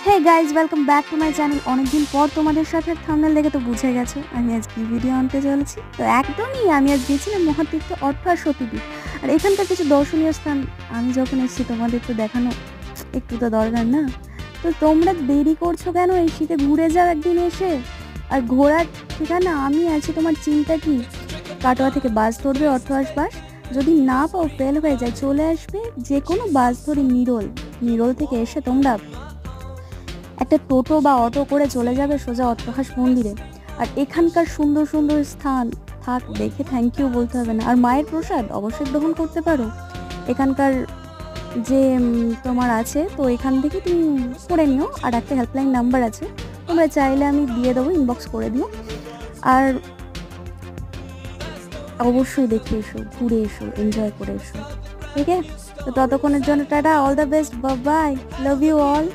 Hey guys, welcome back to my channel. অনেকদিন পর তোমাদের সাথে থাম্বনেল দেখে তো বুঝে গেছো আমি আজ কি ভিডিও আনতে চলেছি। তো একদমই আমি আজ গেছিলাম মহাতীর্থ অর্থাৎ সতীদ্বীপ। আর এখানকার কিছু দর্শনীয় স্থান আমি যখন এসেছি তোমাদের তো দেখানো একটু তো দরকার না। তো তোমরা দেরি করছো কেন? এই শীতে ঘুরে যাও একদিন এসে। আর ঘোরার ঠিকানা আমি আছি, তোমার চিন্তা কি? কাটোয়া থেকে বাস ধরবে, অর্থআস বাস। যদি না পাও, ফেল হয়ে যায়, চলে আসবে যে কোনো বাস ধরে নিরোল থেকে এসে তোমরা একটা টোটো বা অটো করে চলে যাবে সোজা অট্টহাস মন্দিরে। আর এখানকার সুন্দর সুন্দর স্থান থাক দেখে থ্যাংক ইউ বলতে হবে না। আর মায়ের প্রসাদ অবশ্যই গ্রহণ করতে পারো এখানকার যে তোমার আছে, তো এখান থেকে তুমি করে নিও। আর একটা হেল্পলাইন নাম্বার আছে, তোমরা চাইলে আমি দিয়ে দেবো, ইনবক্স করে দিও। আর অবশ্যই দেখে এসো, ঘুরে এসো, এনজয় করে এসো, ঠিক আছে? তো ততক্ষণের জন্য tata, all the best, bye bye, love you all.